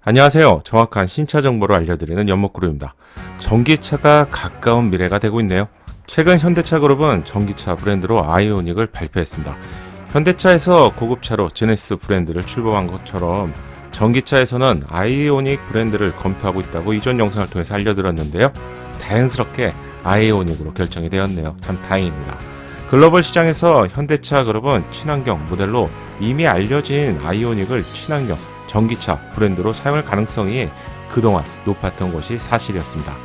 안녕하세요. 정확한 신차 정보를 알려드리는 연목그룹입니다. 전기차가 가까운 미래가 되고 있네요. 최근 현대차 그룹은 전기차 브랜드로 아이오닉을 발표했습니다. 현대차에서 고급차로 제네시스 브랜드를 출범한 것처럼 전기차에서는 아이오닉 브랜드를 검토하고 있다고 이전 영상을 통해서 알려드렸는데요. 다행스럽게 아이오닉으로 결정이 되었네요. 참 다행입니다. 글로벌 시장에서 현대차 그룹은 친환경 모델로 이미 알려진 아이오닉을 친환경 전기차 브랜드로 사용할 가능성이 그동안 높았던 것이 사실이었습니다.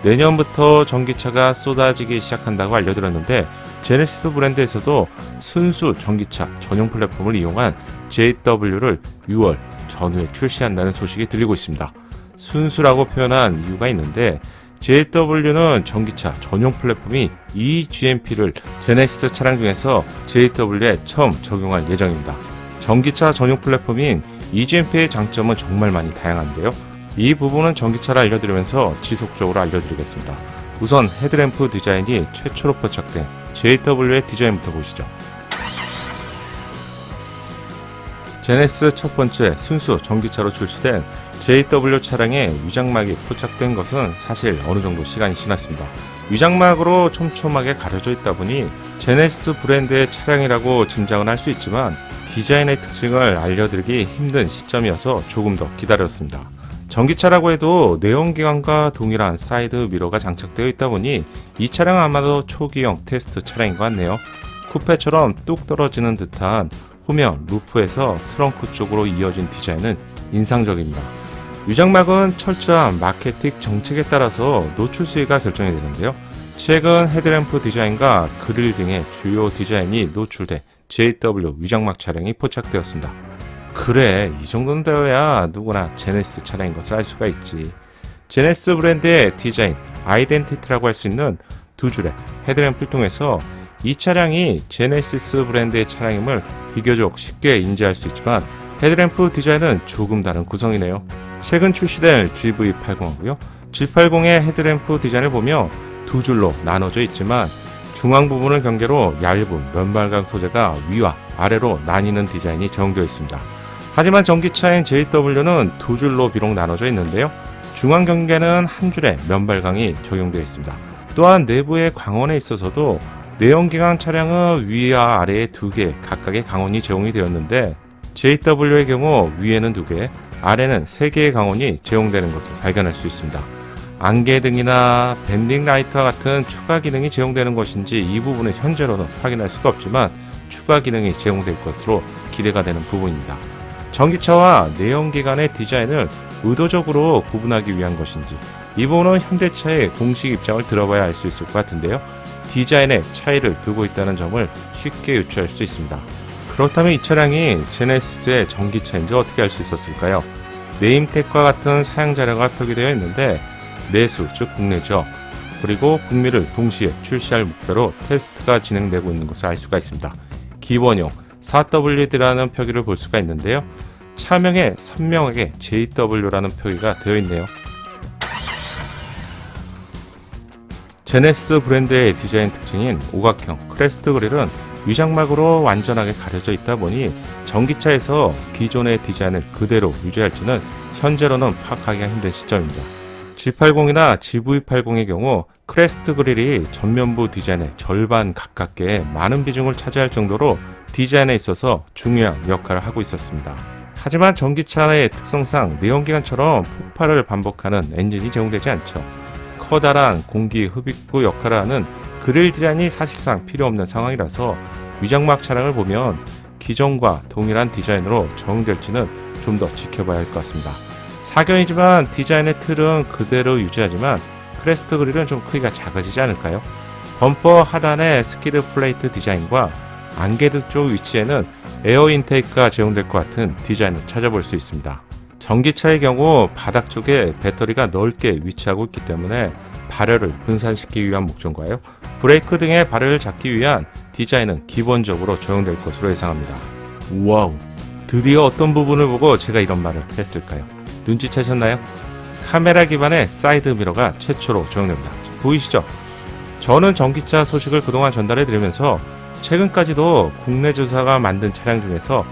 내년부터 전기차가 쏟아지기 시작한다고 알려드렸는데 제네시스 브랜드에서도 순수 전기차 전용 플랫폼을 이용한 JW를 6월 전후에 출시한다는 소식이 들리고 있습니다. 순수라고 표현한 이유가 있는데 JW는 전기차 전용 플랫폼이 eGMP를 제네시스 차량 중에서 JW에 처음 적용할 예정입니다. 전기차 전용 플랫폼인 eGMP의 장점은 정말 많이 다양한데요. 이 부분은 전기차를 알려드리면서 지속적으로 알려드리겠습니다. 우선 헤드램프 디자인이 최초로 포착된 JW의 디자인부터 보시죠. 제네시스 첫 번째 순수 전기차로 출시된 JW 차량에 위장막이 포착된 것은 사실 어느 정도 시간이 지났습니다. 위장막으로 촘촘하게 가려져 있다 보니 제네시스 브랜드의 차량이라고 짐작은 할 수 있지만 디자인의 특징을 알려드리기 힘든 시점이어서 조금 더 기다렸습니다. 전기차라고 해도 내연기관과 동일한 사이드 미러가 장착되어 있다 보니 이 차량은 아마도 초기형 테스트 차량인 것 같네요. 쿠페처럼 뚝 떨어지는 듯한 후면 루프에서 트렁크 쪽으로 이어진 디자인은 인상적입니다. 위장막은 철저한 마케팅 정책에 따라서 노출 수위가 결정이 되는데요. 최근 헤드램프 디자인과 그릴 등의 주요 디자인이 노출돼 JW 위장막 차량이 포착되었습니다. 그래, 이 정도는 되어야 누구나 제네시스 차량인 것을 알 수가 있지. 제네시스 브랜드의 디자인, 아이덴티티라고 할 수 있는 두 줄의 헤드램프를 통해서 이 차량이 제네시스 브랜드의 차량임을 비교적 쉽게 인지할 수 있지만 헤드램프 디자인은 조금 다른 구성이네요. 최근 출시된 GV80하고요. G80의 헤드램프 디자인을 보며 두 줄로 나눠져 있지만 중앙 부분을 경계로 얇은 면발광 소재가 위와 아래로 나뉘는 디자인이 적용되어 있습니다. 하지만 전기차인 JW는 두 줄로 비록 나눠져 있는데요. 중앙 경계는 한 줄의 면발광이 적용되어 있습니다. 또한 내부의 광원에 있어서도 내연기관 차량은 위와 아래에 두 개 각각의 광원이 제공이 되었는데 JW의 경우 위에는 두 개, 아래는 세 개의 광원이 제공되는 것을 발견할 수 있습니다. 안개등이나 밴딩 라이트와 같은 추가 기능이 제공되는 것인지 이 부분은 현재로는 확인할 수가 없지만 추가 기능이 제공될 것으로 기대가 되는 부분입니다. 전기차와 내연기관의 디자인을 의도적으로 구분하기 위한 것인지 이 부분은 현대차의 공식 입장을 들어봐야 알 수 있을 것 같은데요. 디자인에 차이를 두고 있다는 점을 쉽게 유추할 수 있습니다. 그렇다면 이 차량이 제네시스의 전기차인지 어떻게 알 수 있었을까요? 네임택과 같은 사양 자료가 표기되어 있는데 내수, 즉 국내죠. 그리고 북미를 동시에 출시할 목표로 테스트가 진행되고 있는 것을 알 수가 있습니다. 기본용 4WD라는 표기를 볼 수가 있는데요. 차명에 선명하게 JW라는 표기가 되어 있네요. 제네시스 브랜드의 디자인 특징인 오각형 크레스트 그릴은 위장막으로 완전하게 가려져 있다 보니 전기차에서 기존의 디자인을 그대로 유지할지는 현재로는 파악하기가 힘든 시점입니다. G80이나 GV80의 경우 크레스트 그릴이 전면부 디자인의 절반 가깝게 많은 비중을 차지할 정도로 디자인에 있어서 중요한 역할을 하고 있었습니다. 하지만 전기차의 특성상 내연기관처럼 폭발을 반복하는 엔진이 제공되지 않죠. 커다란 공기 흡입구 역할을 하는 그릴 디자인이 사실상 필요 없는 상황이라서 위장막 차량을 보면 기존과 동일한 디자인으로 적용될지는 좀 더 지켜봐야 할 것 같습니다. 사견이지만 디자인의 틀은 그대로 유지하지만 크레스트 그릴은 좀 크기가 작아지지 않을까요? 범퍼 하단의 스키드 플레이트 디자인과 안개등 쪽 위치에는 에어 인테이크가 제공될 것 같은 디자인을 찾아볼 수 있습니다. 전기차의 경우 바닥 쪽에 배터리가 넓게 위치하고 있기 때문에 발열을 분산시키기 위한 목적과요. 브레이크 등의 발열을 잡기 위한 디자인은 기본적으로 적용될 것으로 예상합니다. 와우! 드디어 어떤 부분을 보고 제가 이런 말을 했을까요? 눈치채셨나요? 카메라 기반의 사이드 미러가 최초로 적용됩니다. 보이시죠? 저는 전기차 소식을 그동안 전달해드리면서 최근까지도 국내 조사가 만든 차량 중에서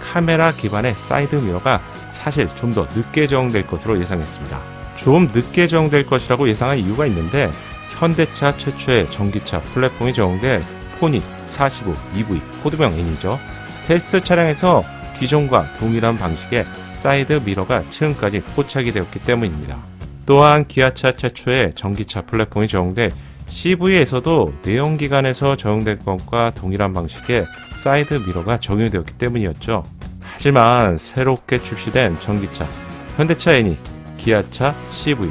카메라 기반의 사이드 미러가 사실 좀 더 늦게 적용될 것으로 예상했습니다. 좀 늦게 적용될 것이라고 예상한 이유가 있는데 현대차 최초의 전기차 플랫폼이 적용될 포니 45 EV 코드명 N이죠. 테스트 차량에서 기존과 동일한 방식의 사이드 미러가 최근까지 포착이 되었기 때문입니다. 또한 기아차 최초의 전기차 플랫폼이 적용될 CV에서도 내연기관에서 적용될 것과 동일한 방식의 사이드 미러가 적용이 되었기 때문이었죠. 하지만 새롭게 출시된 전기차 현대차 N이 기아차 CV,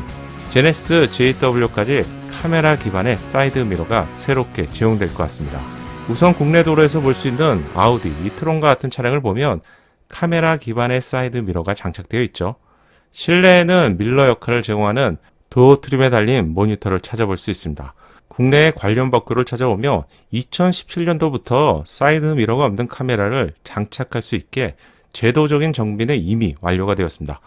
제네시스 JW까지 카메라 기반의 사이드 미러가 새롭게 적용될 것 같습니다. 우선 국내 도로에서 볼 수 있는 아우디 이트론과 같은 차량을 보면 카메라 기반의 사이드 미러가 장착되어 있죠. 실내에는 밀러 역할을 제공하는 도어 트림에 달린 모니터를 찾아볼 수 있습니다. 국내의 관련 법규를 찾아보며 2017년도부터 사이드 미러가 없는 카메라를 장착할 수 있게 제도적인 정비는 이미 완료가 되었습니다.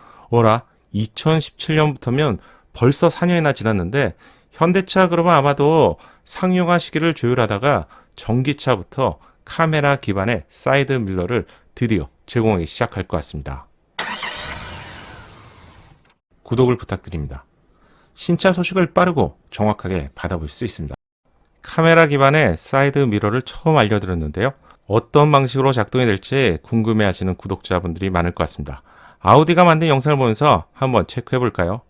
2017년부터면 벌써 4년이나 지났는데 현대차 그러면 아마도 상용화 시기를 조율하다가 전기차부터 카메라 기반의 사이드 밀러를 드디어 제공하기 시작할 것 같습니다. 구독을 부탁드립니다. 신차 소식을 빠르고 정확하게 받아볼 수 있습니다. 카메라 기반의 사이드 미러를 처음 알려드렸는데요. 어떤 방식으로 작동이 될지 궁금해하시는 구독자분들이 많을 것 같습니다. 아우디가 만든 영상을 보면서 한번 체크해 볼까요?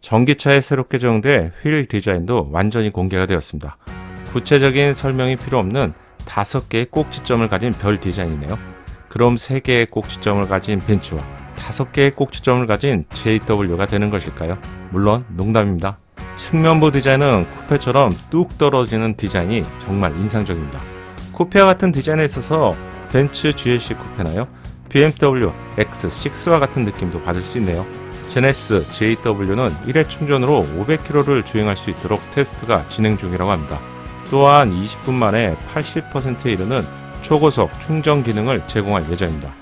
전기차에 새롭게 적용된 휠 디자인도 완전히 공개가 되었습니다. 구체적인 설명이 필요 없는 5개의 꼭지점을 가진 별 디자인이네요. 그럼 3개의 꼭지점을 가진 벤츠와 5개의 꼭지점을 가진 JW가 되는 것일까요? 물론 농담입니다. 측면부 디자인은 쿠페처럼 뚝 떨어지는 디자인이 정말 인상적입니다. 쿠페와 같은 디자인에 있어서 벤츠 GLC 쿠페나요? BMW X6와 같은 느낌도 받을 수 있네요. 제네시스 JW는 1회 충전으로 500km를 주행할 수 있도록 테스트가 진행 중이라고 합니다. 또한 20분 만에 80%에 이르는 초고속 충전 기능을 제공할 예정입니다.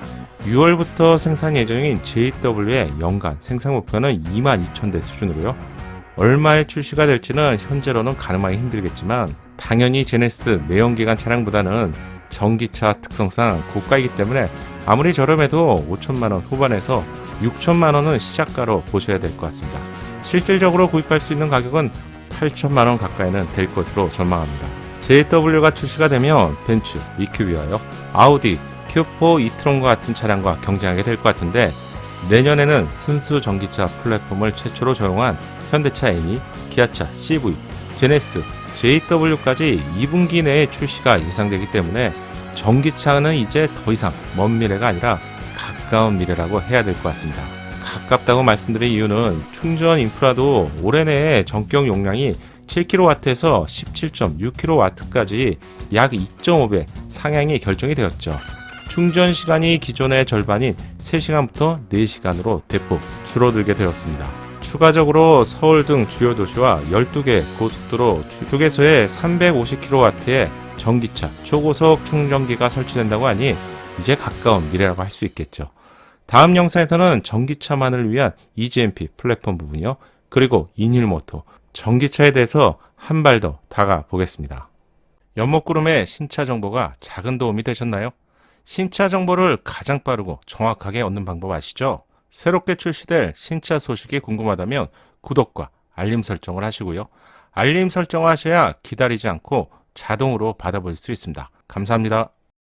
6월부터 생산 예정인 JW의 연간 생산 목표는 22,000대 수준으로요. 얼마에 출시가 될지는 현재로는 가늠하기 힘들겠지만 당연히 제네시스 내연기관 차량보다는 전기차 특성상 고가이기 때문에 아무리 저렴해도 5천만원 후반에서 6천만원은 시작가로 보셔야 될 것 같습니다. 실질적으로 구입할 수 있는 가격은 8천만원 가까이는 될 것으로 전망합니다. JW가 출시가 되면 벤츠, EQV와요, 아우디, Q4 이트론과 같은 차량과 경쟁하게 될 것 같은데 내년에는 순수 전기차 플랫폼을 최초로 적용한 현대차 N이, 기아차 CV, 제네시스, JW까지 2분기 내에 출시가 예상되기 때문에 전기차는 이제 더 이상 먼 미래가 아니라 가까운 미래라고 해야 될 것 같습니다. 가깝다고 말씀드린 이유는 충전 인프라도 올해 내에 전격 용량이 7kW에서 17.6kW까지 약 2.5배 상향이 결정이 되었죠. 충전 시간이 기존의 절반인 3시간부터 4시간으로 대폭 줄어들게 되었습니다. 추가적으로 서울 등 주요 도시와 12개 고속도로 휴게소에 350kW의 전기차 초고속 충전기가 설치된다고 하니 이제 가까운 미래라고 할 수 있겠죠. 다음 영상에서는 전기차만을 위한 EGMP 플랫폼 부분이요. 그리고 인일모터, 전기차에 대해서 한 발 더 다가 보겠습니다. 연목구름의 신차 정보가 작은 도움이 되셨나요? 신차 정보를 가장 빠르고 정확하게 얻는 방법 아시죠? 새롭게 출시될 신차 소식이 궁금하다면 구독과 알림 설정을 하시고요. 알림 설정을 하셔야 기다리지 않고 자동으로 받아볼 수 있습니다. 감사합니다.